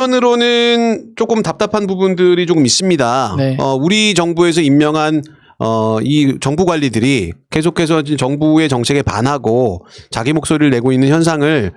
한편으로는 조금 답답한 부분들이 조금 있습니다. 네. 우리 정부에서 임명한 이 정부 관리들이 계속해서 정부의 정책에 반하고 자기 목소리를 내고 있는 현상을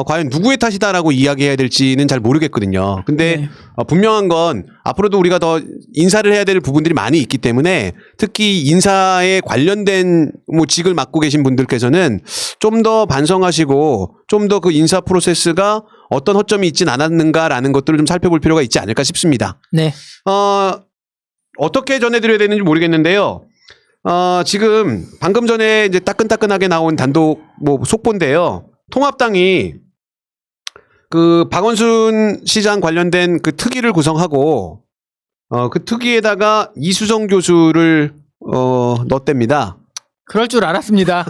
과연 누구의 탓이다라고 이야기해야 될지는 잘 모르겠거든요. 근데 네. 분명한 건 앞으로도 우리가 더 인사를 해야 될 부분들이 많이 있기 때문에 특히 인사에 관련된 뭐 직을 맡고 계신 분들께서는 좀 더 반성하시고 좀 더 그 인사 프로세스가 어떤 허점이 있진 않았는가라는 것들을 좀 살펴볼 필요가 있지 않을까 싶습니다. 네. 어떻게 전해드려야 되는지 모르겠는데요. 지금 방금 전에 이제 따끈따끈하게 나온 단독 뭐 속보인데요. 통합당이 그 박원순 시장 관련된 그 특위를 구성하고 그 특위에다가 이수정 교수를 넣었답니다. 그럴 줄 알았습니다.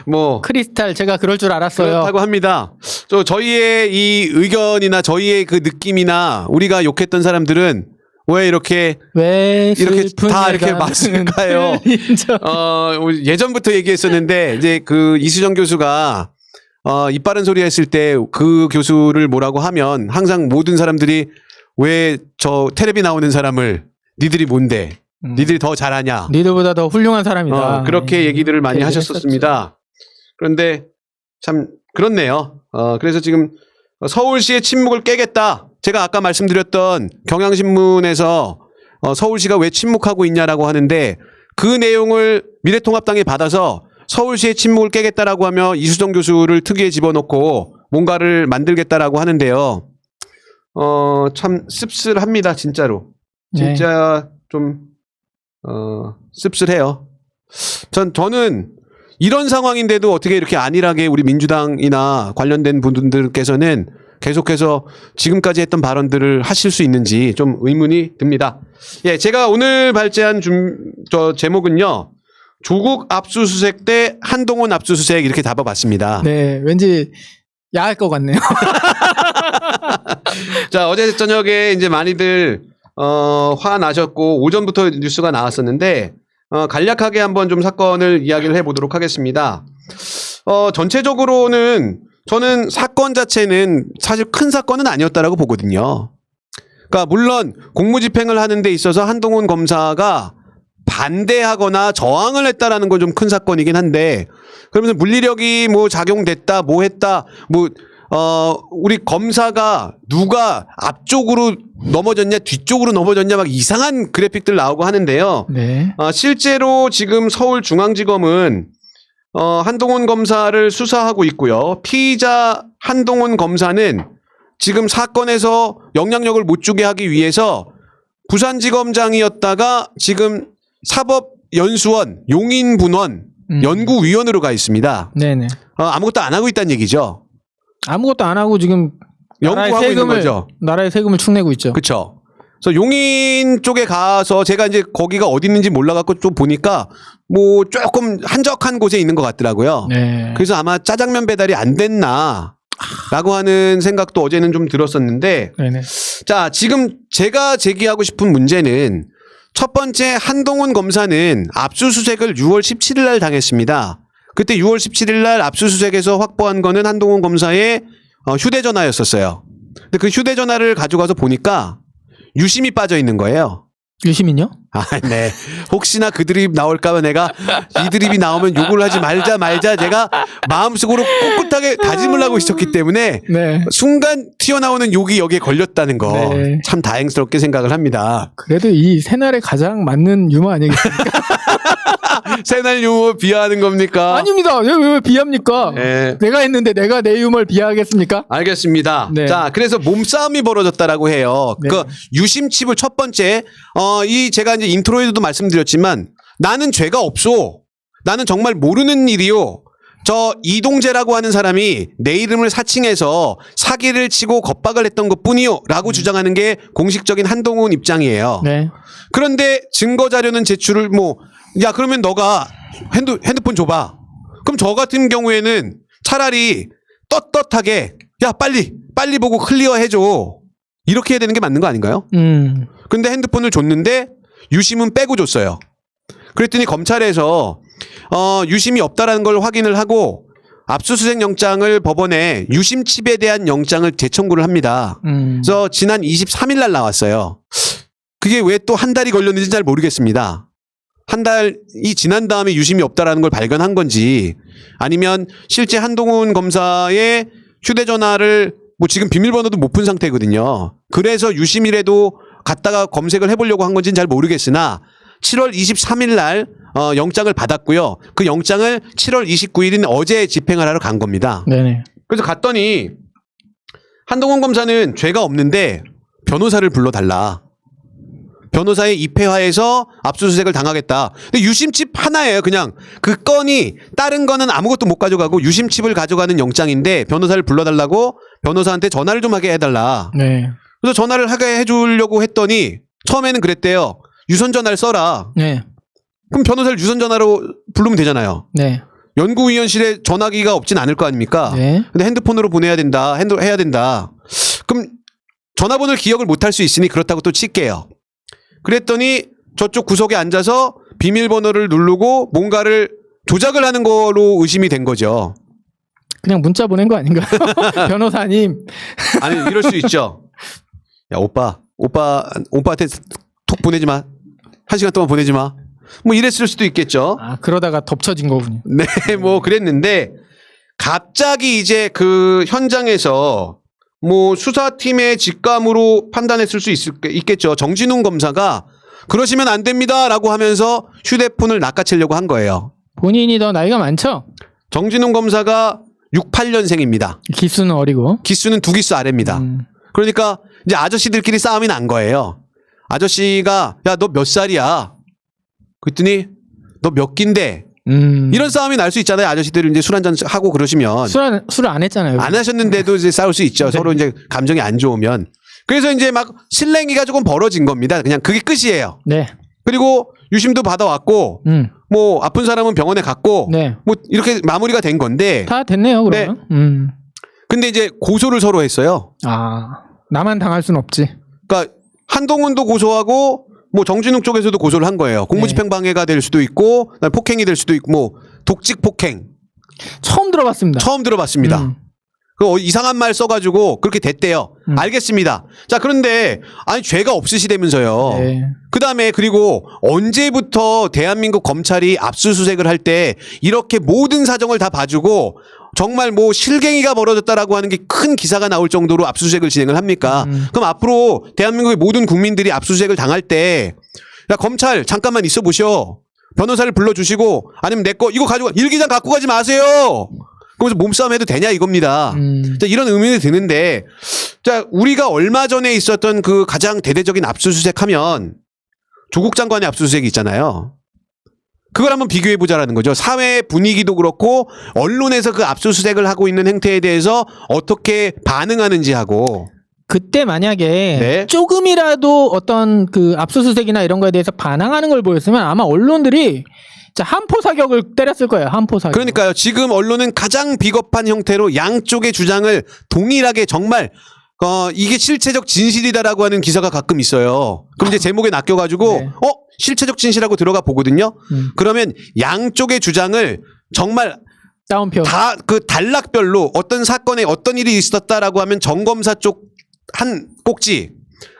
뭐 크리스탈 제가 그럴 줄 알았어요. 그렇다고 합니다. 저희의 이 의견이나 저희의 그 느낌이나 우리가 욕했던 사람들은 왜 이렇게 다 이렇게 맞을까요? 예전부터 얘기했었는데 이제 그 이수정 교수가 입 바른 소리 했을 때 그 교수를 뭐라고 하면 항상 모든 사람들이 왜 저 텔레비 나오는 사람을 니들이 뭔데? 니들이 더 잘하냐? 니들보다 더 훌륭한 사람이다. 그렇게 얘기들을 많이 하셨었습니다. 했었죠. 그런데 참 그렇네요. 그래서 지금 서울시의 침묵을 깨겠다. 제가 아까 말씀드렸던 경향신문에서 서울시가 왜 침묵하고 있냐라고 하는데 그 내용을 미래통합당이 받아서 서울시의 침묵을 깨겠다라고 하며 이수정 교수를 특위에 집어넣고 뭔가를 만들겠다라고 하는데요. 참 씁쓸합니다, 진짜로. 진짜 좀 씁쓸해요. 저는 이런 상황인데도 어떻게 이렇게 안일하게 우리 민주당이나 관련된 분들께서는 계속해서 지금까지 했던 발언들을 하실 수 있는지 좀 의문이 듭니다. 예, 제가 오늘 발제한 제목은요. 조국 압수수색 대 한동훈 압수수색 이렇게 잡아봤습니다. 네, 왠지 야할 것 같네요. 자, 어제 저녁에 이제 많이들 화나셨고 오전부터 뉴스가 나왔었는데 간략하게 한번 좀 사건을 이야기를 해보도록 하겠습니다. 전체적으로는 저는 사건 자체는 사실 큰 사건은 아니었다라고 보거든요. 그러니까 물론 공무집행을 하는 데 있어서 한동훈 검사가 반대하거나 저항을 했다라는 건 좀 큰 사건이긴 한데 그러면서 물리력이 뭐 작용됐다 뭐 했다 뭐 우리 검사가 누가 앞쪽으로 넘어졌냐 뒤쪽으로 넘어졌냐 막 이상한 그래픽들 나오고 하는데요. 네. 실제로 지금 서울중앙지검은 한동훈 검사를 수사하고 있고요. 피의자 한동훈 검사는 지금 사건에서 영향력을 못 주게 하기 위해서 부산지검장이었다가 지금 사법연수원 용인분원 연구위원으로 가 있습니다. 네네. 아무것도 안 하고 있다는 얘기죠. 아무것도 안 하고 지금 연구하고 있는 거죠. 나라의 세금을 축내고 있죠. 그렇죠. 그래서 용인 쪽에 가서 제가 이제 거기가 어디 있는지 몰라갖고 좀 보니까 뭐 조금 한적한 곳에 있는 것 같더라고요. 네. 그래서 아마 짜장면 배달이 안 됐나 라고 하는 생각도 어제는 좀 들었었는데 네네. 자, 지금 제가 제기하고 싶은 문제는 첫 번째 한동훈 검사는 압수수색을 6월 17일 날 당했습니다. 그때 6월 17일 날 압수수색에서 확보한 거는 한동훈 검사의 휴대전화였었어요. 근데 그 휴대전화를 가져가서 보니까 유심히 빠져 있는 거예요. 유시민요? 네. 혹시나 그 드립 나올까봐 내가 이 드립이 나오면 욕을 하지 말자 제가 마음속으로 꿋꿋하게 다짐을 하고 있었기 때문에 네. 순간 튀어나오는 욕이 여기에 걸렸다는 거 참 네. 다행스럽게 생각을 합니다. 그래도 이 새날에 가장 맞는 유머 아니겠습니까? 새날 유머 비하하는 겁니까? 아닙니다. 왜 비합니까? 네. 내가 했는데 내가 내 유머를 비하하겠습니까? 알겠습니다. 네. 자, 그래서 몸싸움이 벌어졌다라고 해요. 네. 그 유심칩을 첫 번째, 제가 이제 인트로에도 말씀드렸지만 나는 죄가 없소. 나는 정말 모르는 일이요. 저 이동재라고 하는 사람이 내 이름을 사칭해서 사기를 치고 겁박을 했던 것뿐이요. 라고 주장하는 게 공식적인 한동훈 입장이에요. 네. 그런데 증거 자료는 제출을 야, 그러면 너가 핸드폰 줘봐. 그럼 저 같은 경우에는 차라리 떳떳하게 야, 빨리 보고 클리어 해줘. 이렇게 해야 되는 게 맞는 거 아닌가요? 근데 핸드폰을 줬는데 유심은 빼고 줬어요. 그랬더니 검찰에서 유심이 없다라는 걸 확인을 하고 압수수색 영장을 법원에 유심칩에 대한 영장을 재청구를 합니다. 그래서 지난 23일 날 나왔어요. 그게 왜 또 한 달이 걸렸는지 잘 모르겠습니다. 한 달이 지난 다음에 유심이 없다라는 걸 발견한 건지 아니면 실제 한동훈 검사의 휴대전화를 뭐 지금 비밀번호도 못 푼 상태거든요. 그래서 유심이라도 갖다가 검색을 해보려고 한 건지는 잘 모르겠으나 7월 23일 날 영장을 받았고요. 그 영장을 7월 29일인 어제 집행을 하러 간 겁니다. 네네. 그래서 갔더니 한동훈 검사는 죄가 없는데 변호사를 불러달라. 변호사의 입회하에서 압수수색을 당하겠다. 근데 유심칩 하나예요. 그냥 그 건이 다른 거는 아무것도 못 가져가고 유심칩을 가져가는 영장인데 변호사를 불러달라고 변호사한테 전화를 좀 하게 해달라. 네. 그래서 전화를 하게 해주려고 했더니 처음에는 그랬대요. 유선전화를 써라. 네. 그럼 변호사를 유선전화로 부르면 되잖아요. 네. 연구위원실에 전화기가 없진 않을 거 아닙니까? 네. 근데 핸드폰으로 보내야 된다. 해야 된다. 그럼 전화번호를 기억을 못할 수 있으니 그렇다고 또 칠게요. 그랬더니 저쪽 구석에 앉아서 비밀번호를 누르고 뭔가를 조작을 하는 거로 의심이 된 거죠. 그냥 문자 보낸 거 아닌가요? 변호사님. 아니 이럴 수 있죠. 야 오빠한테 톡 보내지 마. 1시간 동안 보내지 마. 뭐 이랬을 수도 있겠죠. 아, 그러다가 덮쳐진 거군요. 네, 뭐 그랬는데 갑자기 이제 그 현장에서 뭐 수사팀의 직감으로 판단했을 수 있겠죠. 정진웅 검사가 그러시면 안 됩니다라고 하면서 휴대폰을 낚아채려고 한 거예요. 본인이 더 나이가 많죠? 정진웅 검사가 68년생입니다. 기수는 어리고. 기수는 2기수 아래입니다. 그러니까 이제 아저씨들끼리 싸움이 난 거예요. 아저씨가 야, 너 몇 살이야? 그랬더니 너 몇 기인데? 이런 싸움이 날 수 있잖아요. 아저씨들이 이제 술 한잔 하고 그러시면. 술을 안 했잖아요. 안 하셨는데도 이제 싸울 수 있죠. 네. 서로 이제 감정이 안 좋으면. 그래서 이제 막 실랭이가 조금 벌어진 겁니다. 그냥 그게 끝이에요. 네. 그리고 유심도 받아왔고, 뭐 아픈 사람은 병원에 갔고, 네. 뭐 이렇게 마무리가 된 건데. 다 됐네요, 그러면. 근데 이제 고소를 서로 했어요. 아, 나만 당할 순 없지. 그러니까 한동훈도 고소하고 뭐 정진웅 쪽에서도 고소를 한 거예요. 공무집행방해가 될 수도 있고 폭행이 될 수도 있고 뭐 독직 폭행. 처음 들어봤습니다. 처음 들어봤습니다. 그 이상한 말 써가지고 그렇게 됐대요. 알겠습니다. 자, 그런데 아니 죄가 없으시다면서요. 네. 그다음에 그리고 언제부터 대한민국 검찰이 압수수색을 할 때 이렇게 모든 사정을 다 봐주고 정말 뭐 실갱이가 벌어졌다라고 하는 게 큰 기사가 나올 정도로 압수수색을 진행을 합니까? 그럼 앞으로 대한민국의 모든 국민들이 압수수색을 당할 때 야, 검찰 잠깐만 있어 보셔. 변호사를 불러주시고 아니면 내 거 이거 가지고 일기장 갖고 가지 마세요. 그러면서 몸싸움 해도 되냐 이겁니다. 자, 이런 의문이 드는데 자, 우리가 얼마 전에 있었던 그 가장 대대적인 압수수색 하면 조국 장관의 압수수색이 있잖아요. 그걸 한번 비교해 보자라는 거죠. 사회 분위기도 그렇고 언론에서 그 압수수색을 하고 있는 행태에 대해서 어떻게 반응하는지 하고. 그때 만약에 네. 조금이라도 어떤 그 압수수색이나 이런 거에 대해서 반항하는 걸 보였으면 아마 언론들이 한포 사격을 때렸을 거예요. 한포 사격. 그러니까요. 지금 언론은 가장 비겁한 형태로 양쪽의 주장을 동일하게 정말 이게 실체적 진실이다라고 하는 기사가 가끔 있어요. 그럼 이제 제목에 낚여가지고 네. 실체적 진실하고 들어가 보거든요. 그러면 양쪽의 주장을 정말 다운표. 다 그 단락별로 어떤 사건에 어떤 일이 있었다라고 하면 정 검사 쪽 한 꼭지,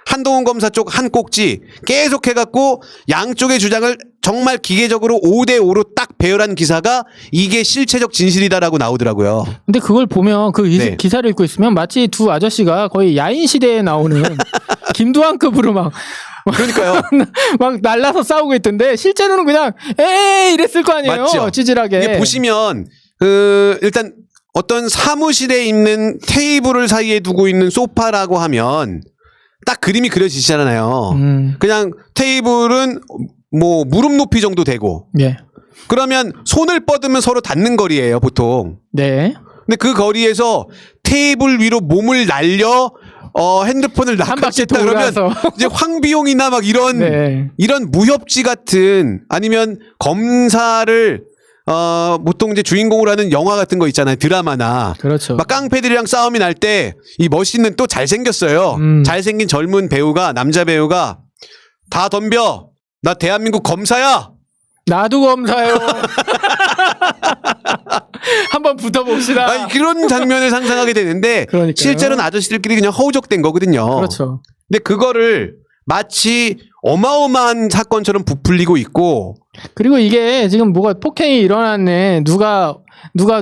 한동훈 검사 쪽 한 꼭지 계속 해갖고 양쪽의 주장을 정말 기계적으로 5대5로 딱 배열한 기사가 이게 실체적 진실이다라고 나오더라고요. 근데 그걸 보면 그 네. 기사를 읽고 있으면 마치 두 아저씨가 거의 야인 시대에 나오는 김두한급으로 막 그러니까요. 막 날라서 싸우고 있던데 실제로는 그냥 에이 이랬을 거 아니에요. 맞죠? 찌질하게. 이게 보시면 일단 어떤 사무실에 있는 테이블을 사이에 두고 있는 소파라고 하면 딱 그림이 그려지잖아요. 그냥 테이블은 뭐 무릎 높이 정도 되고. 예. 그러면 손을 뻗으면 서로 닿는 거리예요, 보통. 네. 근데 그 거리에서 테이블 위로 몸을 날려 핸드폰을 한 바퀴 낚아챘다 그러면 돌아서. 이제 황비용이나 막 이런 네. 이런 무협지 같은 아니면 검사를 보통 이제 주인공으로 하는 영화 같은 거 있잖아요. 드라마나. 그렇죠. 막 깡패들이랑 싸움이 날 때 이 멋있는 또 잘생겼어요. 잘생긴 젊은 배우가 남자 배우가 다 덤벼. 나 대한민국 검사야. 나도 검사요. 한번 붙어봅시다. 아니, 그런 장면을 상상하게 되는데 그러니까요. 실제로는 아저씨들끼리 그냥 허우적된 거거든요. 그렇죠. 근데 그거를 마치 어마어마한 사건처럼 부풀리고 있고 그리고 이게 지금 뭐가 폭행이 일어났네. 누가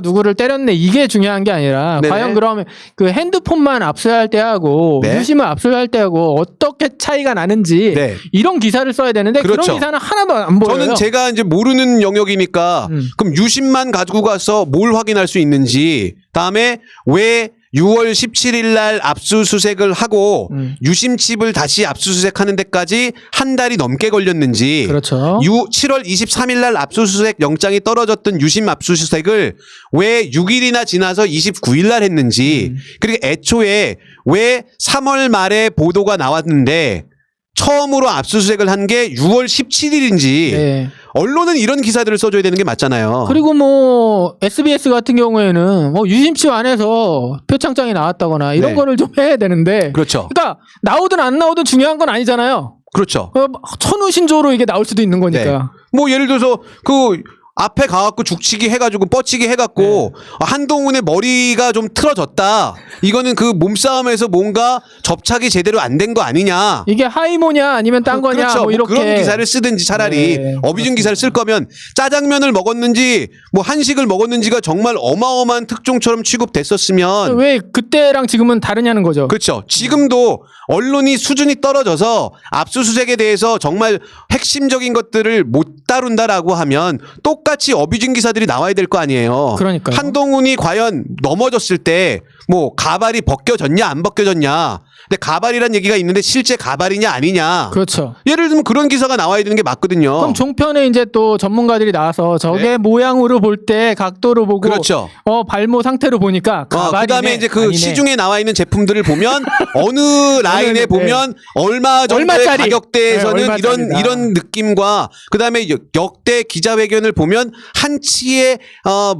누구를 때렸네. 이게 중요한 게 아니라 네네. 과연 그러면 그 핸드폰만 압수할 때하고 네. 유심을 압수할 때하고 어떻게 차이가 나는지 네. 이런 기사를 써야 되는데 그렇죠. 그런 기사는 하나도 안 보여요. 저는 제가 이제 모르는 영역이니까 그럼 유심만 가지고 가서 뭘 확인할 수 있는지 다음에 왜 6월 17일 날 압수수색을 하고 유심칩을 다시 압수수색하는 데까지 한 달이 넘게 걸렸는지 그렇죠. 7월 23일 날 압수수색 영장이 떨어졌던 유심 압수수색을 왜 6일이나 지나서 29일 날 했는지 그리고 애초에 왜 3월 말에 보도가 나왔는데 처음으로 압수수색을 한 게 6월 17일인지 네. 언론은 이런 기사들을 써줘야 되는 게 맞잖아요. 그리고 뭐 SBS 같은 경우에는 뭐 유심칩 안에서 표창장이 나왔다거나 이런 네. 거를 좀 해야 되는데 그렇죠. 그러니까 나오든 안 나오든 중요한 건 아니잖아요. 그렇죠. 천우신조로 이게 나올 수도 있는 거니까. 네. 뭐 예를 들어서 그 앞에 가갖고 죽치기 해가지고 뻗치기 해갖고 한동훈의 머리가 좀 틀어졌다. 이거는 그 몸싸움에서 뭔가 접착이 제대로 안 된 거 아니냐. 이게 하이모냐 아니면 딴 거냐 그렇죠. 뭐 뭐 이렇게 그런 기사를 쓰든지 차라리 네, 어비준 기사를 쓸 거면 짜장면을 먹었는지 뭐 한식을 먹었는지가 정말 어마어마한 특종처럼 취급됐었으면 왜 그때랑 지금은 다르냐는 거죠. 그렇죠. 지금도 언론이 수준이 떨어져서 압수수색에 대해서 정말 핵심적인 것들을 못 다룬다라고 하면 똑같이 어비준 기사들이 나와야 될 거 아니에요. 그러니까요. 한동훈이 과연 넘어졌을 때 뭐 가발이 벗겨졌냐 안 벗겨졌냐. 근데 가발이란 얘기가 있는데 실제 가발이냐 아니냐. 그렇죠. 예를 들면 그런 기사가 나와야 되는 게 맞거든요. 그럼 종편에 이제 또 전문가들이 나와서 저게 네. 모양으로 볼 때 각도로 보고 그렇죠. 발모 상태로 보니까 가발이네, 그다음에 이제 그 아니네. 시중에 나와 있는 제품들을 보면 어느 라인에 네. 보면 얼마 정도의 얼마짜리. 가격대에서는 네, 얼마짜리다. 이런 느낌과 그다음에 역대 기자회견을 보면 한치의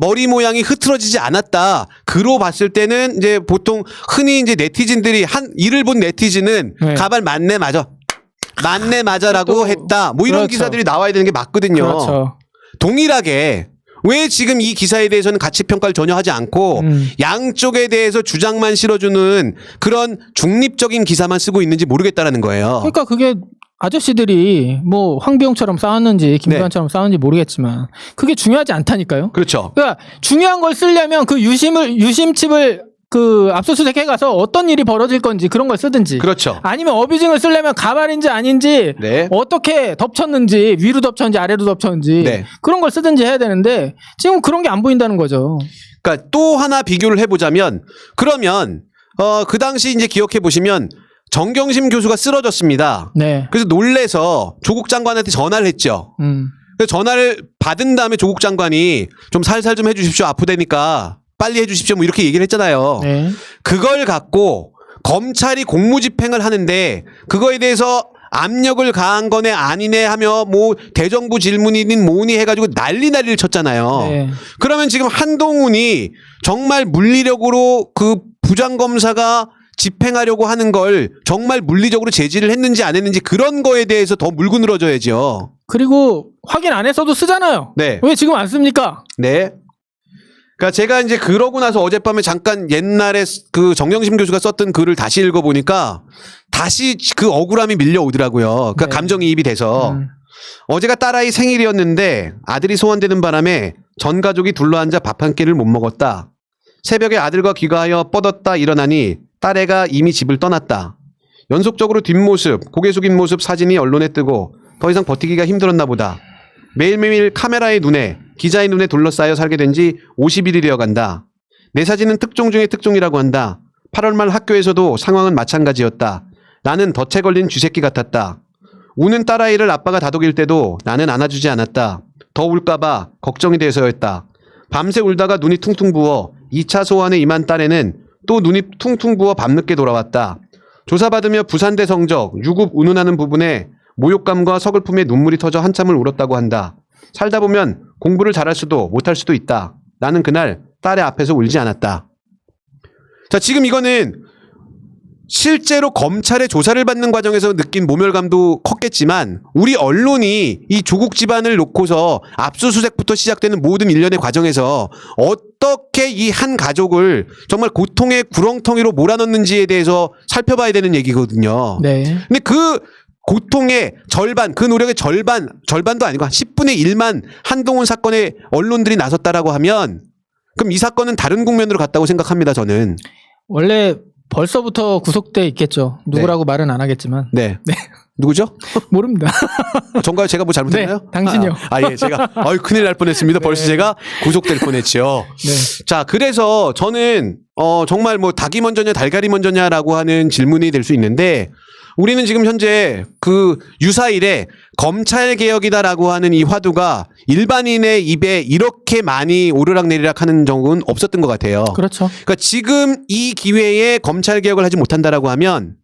머리 모양이 흐트러지지 않았다. 그로 봤을 때는 이제 보통 흔히 이제 네티즌들이 이를 본 네티즌은 네. 가발 맞네 맞아. 맞네 맞아라고 또, 했다. 뭐 이런 그렇죠. 기사들이 나와야 되는 게 맞거든요. 그렇죠. 동일하게 왜 지금 이 기사에 대해서는 가치 평가를 전혀 하지 않고 양쪽에 대해서 주장만 실어주는 그런 중립적인 기사만 쓰고 있는지 모르겠다라는 거예요. 그러니까 그게 아저씨들이 뭐 황비용처럼 싸웠는지 김두한처럼 싸웠는지 모르겠지만 그게 중요하지 않다니까요. 그렇죠. 그러니까 중요한 걸 쓰려면 그 유심칩을 그 압수수색해 가서 어떤 일이 벌어질 건지 그런 걸 쓰든지. 그렇죠. 아니면 어뷰징을 쓰려면 가발인지 아닌지 네. 어떻게 덮쳤는지 위로 덮쳤는지 아래로 덮쳤는지 네. 그런 걸 쓰든지 해야 되는데 지금 그런 게 안 보인다는 거죠. 그러니까 또 하나 비교를 해보자면 그러면 그 당시 이제 기억해 보시면 정경심 교수가 쓰러졌습니다. 네. 그래서 놀래서 조국 장관한테 전화를 했죠. 그래서 전화를 받은 다음에 조국 장관이 좀 살살 좀 해주십시오. 아프다니까 빨리 해주십시오. 뭐 이렇게 얘기를 했잖아요. 네. 그걸 갖고 검찰이 공무집행을 하는데 그거에 대해서 압력을 가한 거네 아니네 하며 뭐 대정부 질문이닌 뭐니 해가지고 난리를 쳤잖아요. 네. 그러면 지금 한동훈이 정말 물리력으로 그 부장검사가 집행하려고 하는 걸 정말 물리적으로 제지를 했는지 안 했는지 그런 거에 대해서 더 물고 늘어져야죠. 그리고 확인 안 했어도 쓰잖아요. 네. 왜 지금 안 씁니까? 네. 그러니까 제가 이제 그러고 나서 어젯밤에 잠깐 옛날에 그 정경심 교수가 썼던 글을 다시 읽어보니까 다시 그 억울함이 밀려오더라고요. 그러니까 네. 감정이입이 돼서 어제가 딸아이 생일이었는데 아들이 소환되는 바람에 전 가족이 둘러앉아 밥 한 끼를 못 먹었다. 새벽에 아들과 귀가하여 뻗었다 일어나니 딸애가 이미 집을 떠났다. 연속적으로 뒷모습, 고개 숙인 모습 사진이 언론에 뜨고 더 이상 버티기가 힘들었나 보다. 매일매일 카메라의 눈에 기자의 눈에 둘러싸여 살게 된 지 50일이 되어간다. 내 사진은 특종 중의 특종이라고 한다. 8월 말 학교에서도 상황은 마찬가지였다. 나는 덫에 걸린 쥐새끼 같았다. 우는 딸아이를 아빠가 다독일 때도 나는 안아주지 않았다. 더 울까봐 걱정이 돼서였다. 밤새 울다가 눈이 퉁퉁 부어 2차 소환에 임한 딸에는 또 눈이 퉁퉁 부어 밤늦게 돌아왔다. 조사받으며 부산대 성적, 유급 운운하는 부분에 모욕감과 서글픔에 눈물이 터져 한참을 울었다고 한다. 살다 보면 공부를 잘할 수도 못할 수도 있다. 나는 그날 딸의 앞에서 울지 않았다. 자, 지금 이거는 실제로 검찰의 조사를 받는 과정에서 느낀 모멸감도 컸겠지만 우리 언론이 이 조국 집안을 놓고서 압수수색부터 시작되는 모든 일련의 과정에서 어떻게 이 한 가족을 정말 고통의 구렁텅이로 몰아넣는지에 대해서 살펴봐야 되는 얘기거든요. 네. 근데 그 고통의 절반, 그 노력의 절반도 아니고 한 10분의 1만 한동훈 사건에 언론들이 나섰다라고 하면 그럼 이 사건은 다른 국면으로 갔다고 생각합니다, 저는. 원래 벌써부터 구속돼 있겠죠. 누구라고 말은 안 하겠지만. 네. 누구죠? 모릅니다. 전가요? 제가 뭐 잘못했나요? 네, 당신이요. 예, 제가 큰일 날 뻔했습니다. 벌써 제가 구속될 뻔했죠. 네. 자, 그래서 저는 정말 뭐 닭이 먼저냐 달걀이 먼저냐라고 하는 질문이 될 수 있는데 우리는 지금 현재 그 유사일에 검찰 개혁이다라고 하는 이 화두가 일반인의 입에 이렇게 많이 오르락내리락 하는 적은 없었던 것 같아요. 그렇죠. 그러니까 지금 이 기회에 검찰 개혁을 하지 못한다라고 하면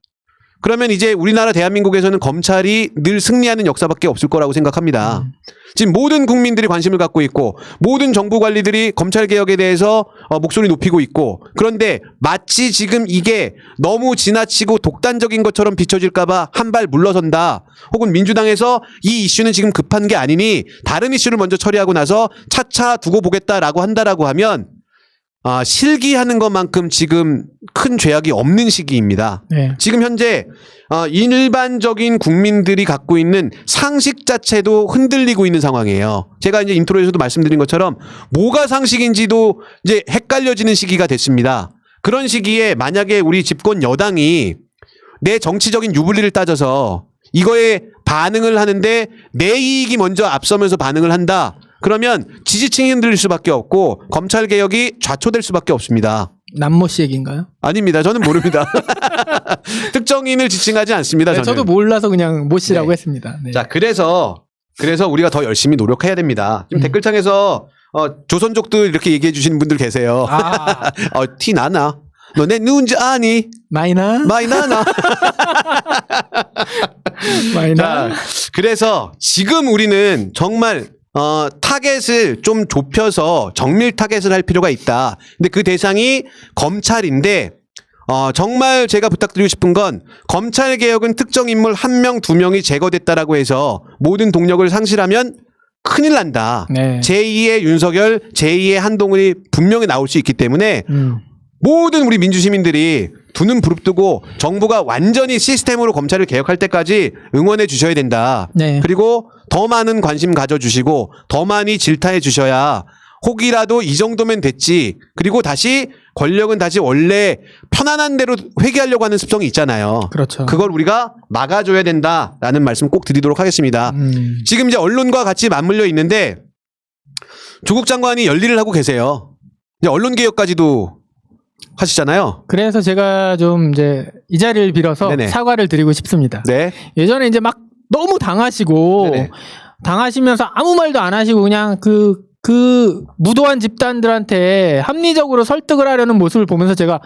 그러면 이제 우리나라 대한민국에서는 검찰이 늘 승리하는 역사밖에 없을 거라고 생각합니다. 지금 모든 국민들이 관심을 갖고 있고 모든 정부 관리들이 검찰 개혁에 대해서 목소리 높이고 있고 그런데 마치 지금 이게 너무 지나치고 독단적인 것처럼 비춰질까 봐 한 발 물러선다. 혹은 민주당에서 이 이슈는 지금 급한 게 아니니 다른 이슈를 먼저 처리하고 나서 차차 두고 보겠다라고 한다라고 하면 실기하는 것만큼 지금 큰 죄악이 없는 시기입니다. 네. 지금 현재 일반적인 국민들이 갖고 있는 상식 자체도 흔들리고 있는 상황이에요. 제가 이제 인트로에서도 말씀드린 것처럼 뭐가 상식인지도 이제 헷갈려지는 시기가 됐습니다. 그런 시기에 만약에 우리 집권 여당이 내 정치적인 유불리를 따져서 이거에 반응을 하는데 내 이익이 먼저 앞서면서 반응을 한다. 그러면 지지층이 흔들릴 수밖에 없고 검찰 개혁이 좌초될 수밖에 없습니다. 남모 씨 얘기인가요? 아닙니다. 저는 모릅니다. 특정인을 지칭하지 않습니다. 네, 저는. 저도 몰라서 그냥 모 씨라고 네. 했습니다. 네. 자, 그래서 우리가 더 열심히 노력해야 됩니다. 지금 댓글창에서 조선족들 이렇게 얘기해 주시는 분들 계세요. 티 나나? 너네 누군지 아니? 많이 나나? 자, 그래서 지금 우리는 정말 타겟을 좀 좁혀서 정밀 타겟을 할 필요가 있다. 근데 그 대상이 검찰인데 정말 제가 부탁드리고 싶은 건 검찰 개혁은 특정 인물 1명, 2명이 제거됐다라고 해서 모든 동력을 상실하면 큰일 난다. 네. 제2의 윤석열, 제2의 한동훈이 분명히 나올 수 있기 때문에 모든 우리 민주시민들이 두 눈 부릅뜨고 정부가 완전히 시스템으로 검찰을 개혁할 때까지 응원해 주셔야 된다. 네. 그리고 더 많은 관심 가져주시고 더 많이 질타해 주셔야 혹이라도 이 정도면 됐지. 그리고 다시 권력은 다시 원래 편안한 대로 회귀하려고 하는 습성이 있잖아요. 그렇죠. 그걸 우리가 막아줘야 된다라는 말씀 꼭 드리도록 하겠습니다. 지금 이제 언론과 같이 맞물려 있는데 조국 장관이 열일을 하고 계세요. 이제 언론 개혁까지도 하시잖아요. 그래서 제가 좀 이제 이 자리를 빌어서 네네. 사과를 드리고 싶습니다. 네. 예전에 이제 막 너무 당하시고 네네. 당하시면서 아무 말도 안 하시고 그냥 그 무도한 집단들한테 합리적으로 설득을 하려는 모습을 보면서 제가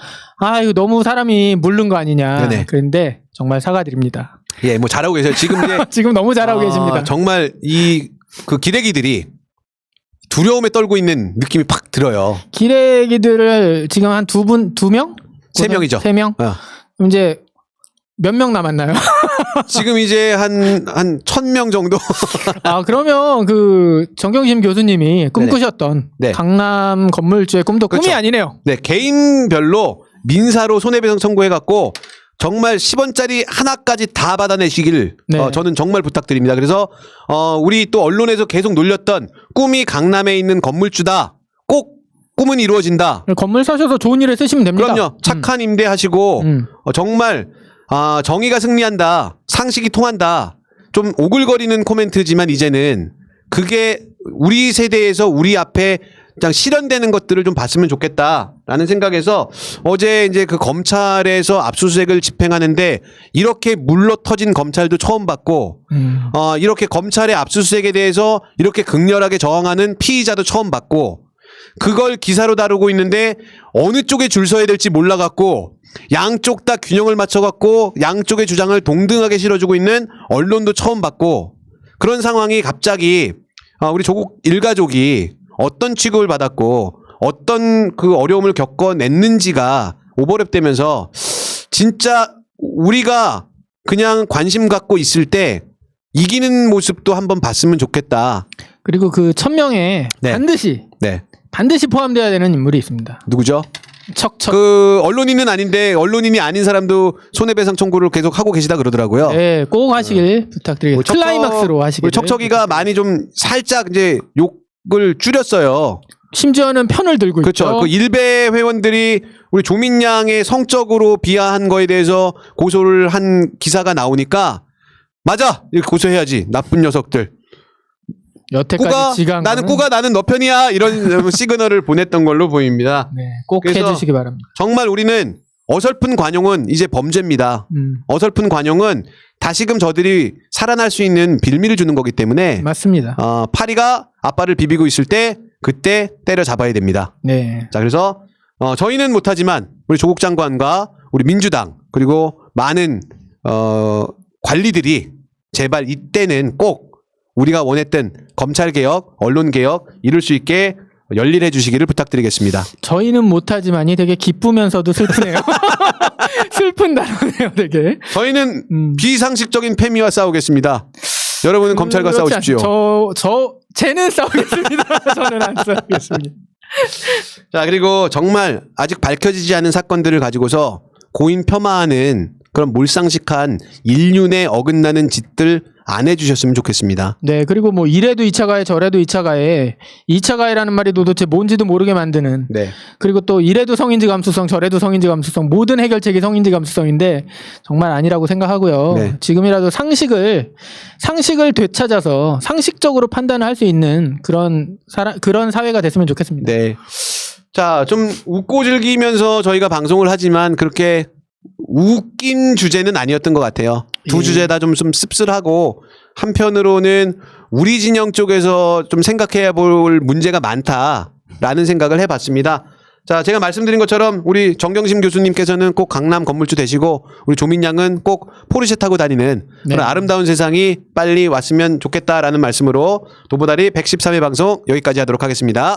이거 너무 사람이 물른 거 아니냐. 네네. 그런데 정말 사과드립니다. 예, 뭐 잘하고 계세요. 지금 이제 지금 너무 잘하고 계십니다. 정말 그 기레기들이 두려움에 떨고 있는 느낌이 팍 들어요. 기레기들을 지금 한 두 명? 3명이죠. 3명? 그럼 이제 몇 명 남았나요? 지금 이제 한 1000명 정도. 그러면 그 정경심 교수님이 꿈꾸셨던 네. 강남 건물주의 꿈도 그렇죠. 꿈이 아니네요. 네, 개인별로 민사로 손해배상 청구해갖고 정말 10원짜리 하나까지 다 받아내시길 네. 저는 정말 부탁드립니다. 그래서 우리 또 언론에서 계속 놀렸던 꿈이 강남에 있는 건물주다. 꼭 꿈은 이루어진다. 건물 사셔서 좋은 일에 쓰시면 됩니다. 그럼요. 착한 임대하시고 정말 정의가 승리한다. 상식이 통한다. 좀 오글거리는 코멘트지만 이제는 그게 우리 세대에서 우리 앞에 그냥 실현되는 것들을 좀 봤으면 좋겠다라는 생각에서 어제 이제 그 검찰에서 압수수색을 집행하는데 이렇게 물러 터진 검찰도 처음 봤고 이렇게 검찰의 압수수색에 대해서 이렇게 극렬하게 저항하는 피의자도 처음 봤고 그걸 기사로 다루고 있는데 어느 쪽에 줄 서야 될지 몰라갖고 양쪽 다 균형을 맞춰갖고 양쪽의 주장을 동등하게 실어주고 있는 언론도 처음 봤고 그런 상황이 갑자기 우리 조국 일가족이 어떤 취급을 받았고 어떤 그 어려움을 겪어냈는지가 오버랩되면서 진짜 우리가 그냥 관심 갖고 있을 때 이기는 모습도 한번 봤으면 좋겠다. 그리고 그 1000명에 네. 반드시 포함되어야 되는 인물이 있습니다. 누구죠? 척척. 그 언론인은 아닌데 언론인이 아닌 사람도 손해배상 청구를 계속 하고 계시다 그러더라고요. 네, 꼭 하시길 부탁드리겠습니다. 클라이막스로 하시길. 척척이가 많이 좀 살짝 이제 욕을 줄였어요. 심지어는 편을 들고 그렇죠. 있죠. 그 일베 회원들이 우리 조민양의 성적으로 비하한 거에 대해서 고소를 한 기사가 나오니까 맞아 이렇게 고소해야지 나쁜 녀석들. 여태까지 지간 나는 너 편이야 이런 시그널을 보냈던 걸로 보입니다. 네, 꼭 해주시기 바랍니다. 정말 우리는 어설픈 관용은 이제 범죄입니다. 어설픈 관용은 다시금 저들이 살아날 수 있는 빌미를 주는 거기 때문에 맞습니다. 파리가 아빠를 비비고 있을 때 그때 때려잡아야 됩니다. 네. 자 그래서 저희는 못하지만 우리 조국 장관과 우리 민주당 그리고 많은 관리들이 제발 이때는 꼭 우리가 원했던 검찰개혁, 언론개혁 이룰 수 있게 열일해 주시기를 부탁드리겠습니다. 저희는 못하지만이 되게 기쁘면서도 슬프네요. 슬픈 단어네요 되게. 저희는 비상식적인 패미와 싸우겠습니다. 여러분은 검찰과 싸우십시오. 쟤는 싸우겠습니다. 저는 안 싸우겠습니다. 자 그리고 정말 아직 밝혀지지 않은 사건들을 가지고서 고인 폄하하는 그런 몰상식한 인륜에 어긋나는 짓들 안 해주셨으면 좋겠습니다. 네, 그리고 뭐 이래도 2차 가해 저래도 2차 가해 2차 가해라는 말이 도대체 뭔지도 모르게 만드는 네. 그리고 또 이래도 성인지 감수성 저래도 성인지 감수성 모든 해결책이 성인지 감수성인데 정말 아니라고 생각하고요. 네. 지금이라도 상식을 되찾아서 상식적으로 판단을 할 수 있는 그런 사회가 됐으면 좋겠습니다. 네. 자, 좀 웃고 즐기면서 저희가 방송을 하지만 그렇게 웃긴 주제는 아니었던 것 같아요. 두 주제 다 좀 씁쓸하고 한편으로는 우리 진영 쪽에서 좀 생각해야 볼 문제가 많다라는 생각을 해봤습니다. 자, 제가 말씀드린 것처럼 우리 정경심 교수님께서는 꼭 강남 건물주 되시고 우리 조민양은 꼭 포르쉐 타고 다니는 그런 아름다운 세상이 빨리 왔으면 좋겠다라는 말씀으로 도보다리 113회 방송 여기까지 하도록 하겠습니다.